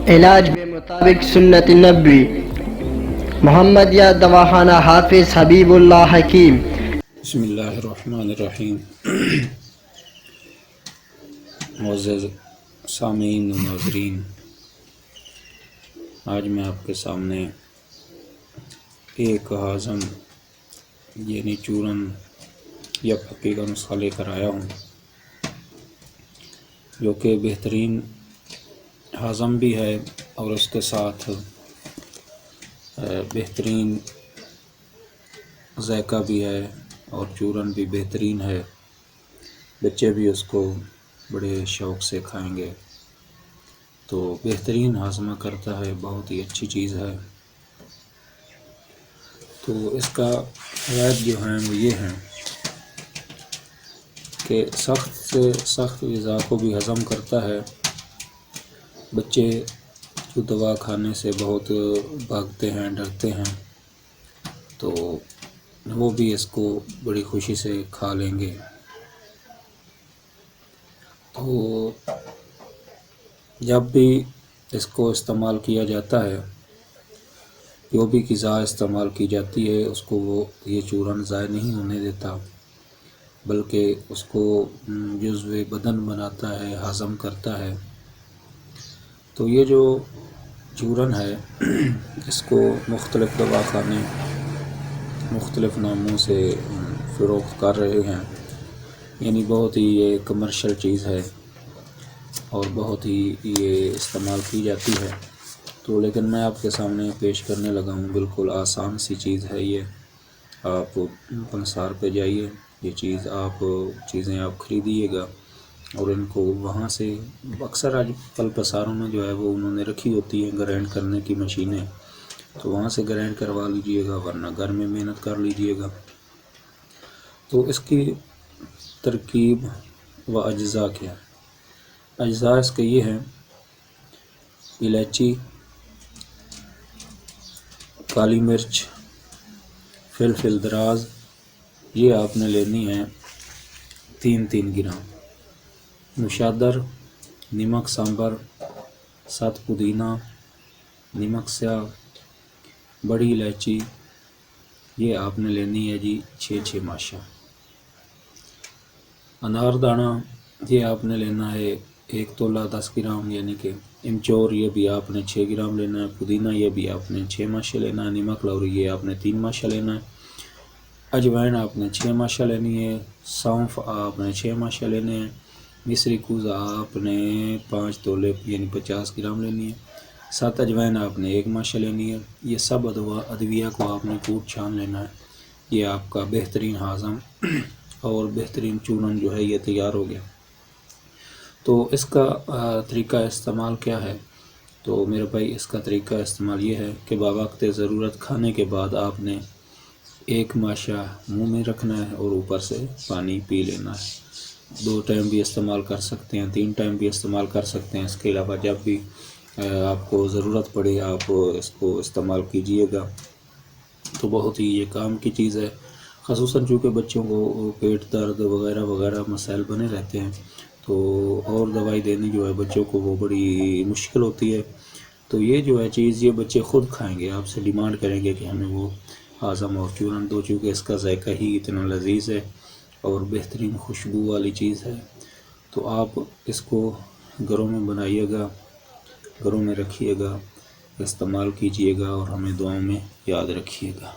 علاج بے مطابق سنت نبوی، محمد یا دواخانہ حافظ حبیب اللہ حکیم۔ بسم اللہ الرحمن الرحیم۔ معزز سامعین و ناظرین، آج میں آپ کے سامنے ایک ہاضم یعنی چورن یا پھکی کا نسخہ لے کر آیا ہوں، جو کہ بہترین ہاضم بھی ہے اور اس کے ساتھ بہترین ذائقہ بھی ہے اور چورن بھی بہترین ہے۔ بچے بھی اس کو بڑے شوق سے کھائیں گے، تو بہترین ہاضمہ کرتا ہے، بہت ہی اچھی چیز ہے۔ تو اس کا فوائد جو ہیں وہ یہ ہیں کہ سخت سے سخت غذا کو بھی ہضم کرتا ہے۔ بچے جو دوا کھانے سے بہت بھاگتے ہیں، ڈرتے ہیں، تو وہ بھی اس کو بڑی خوشی سے کھا لیں گے۔ تو جب بھی اس کو استعمال کیا جاتا ہے، جو بھی غذا استعمال کی جاتی ہے، اس کو یہ چورن ضائع نہیں ہونے دیتا، بلکہ اس کو جزو بدن بناتا ہے، ہضم کرتا ہے۔ تو یہ جو چورن ہے اس کو مختلف دواخانے مختلف ناموں سے فروخت کر رہے ہیں، یعنی بہت ہی یہ کمرشل چیز ہے اور بہت ہی یہ استعمال کی جاتی ہے۔ تو لیکن میں آپ کے سامنے پیش کرنے لگا ہوں، بالکل آسان سی چیز ہے یہ۔ آپ پنسار پہ جائیے، یہ چیزیں آپ خریدیے گا اور ان کو وہاں سے اکثر آج کل پساروں میں جو ہے وہ انہوں نے رکھی ہوتی ہیں گرائنڈ کرنے کی مشینیں، تو وہاں سے گرائنڈ کروا لیجئے گا، ورنہ گھر میں محنت کر لیجئے گا۔ تو اس کی ترکیب و اجزاء کیا ہے؟ اجزاء اس کے یہ ہیں: الائچی، کالی مرچ، فلفل دراز، یہ آپ نے لینی ہے 3 گرام، نوشادر، نمک سانبر، 7 پودینہ، نمک سیاہ، بڑی الائچی، یہ آپ نے لینی ہے جی 6 ماشا۔ انار دانہ، یہ آپ نے لینا ہے 1 تولہ 10 گرام، یعنی کہ امچور، یہ بھی آپ نے 6 گرام لینا ہے، پودینہ یہ بھی آپ نے 6 ماشا لینا ہے، نمک لوری یہ آپ نے 3 ماشا لینا ہے، اجوائن آپ نے 6 ماشا لینی ہے، سونف آپ نے 6 ماشا لینے ہیں، مصری کوزہ آپ نے 5 تولے یعنی 50 گرام لینی ہے، 7 اجوائن آپ نے 1 ماشا لینی ہے۔ یہ سب ادویہ کو آپ نے کوٹ چھان لینا ہے۔ یہ آپ کا بہترین ہاضم اور بہترین چورن جو ہے یہ تیار ہو گیا۔ تو اس کا طریقہ استعمال کیا ہے؟ تو میرے بھائی، اس کا طریقہ استعمال یہ ہے کہ بوقت ضرورت کھانے کے بعد آپ نے 1 ماشا منہ میں رکھنا ہے اور اوپر سے پانی پی لینا ہے۔ 2 ٹائم بھی استعمال کر سکتے ہیں، 3 ٹائم بھی استعمال کر سکتے ہیں۔ اس کے علاوہ جب بھی آپ کو ضرورت پڑے آپ اس کو استعمال کیجئے گا، تو بہت ہی یہ کام کی چیز ہے۔ خصوصاً چونکہ بچوں کو پیٹ درد وغیرہ وغیرہ مسائل بنے رہتے ہیں، تو اور دوائی دینی جو ہے بچوں کو وہ بڑی مشکل ہوتی ہے۔ تو یہ جو ہے چیز یہ بچے خود کھائیں گے، آپ سے ڈیمانڈ کریں گے کہ ہمیں وہ ہاضم اور چورن دو، چونکہ اس کا ذائقہ ہی اتنا لذیذ ہے اور بہترین خوشبو والی چیز ہے۔ تو آپ اس کو گھروں میں بنائیے گا، گھروں میں رکھیے گا، استعمال کیجئے گا اور ہمیں دعاؤں میں یاد رکھیے گا۔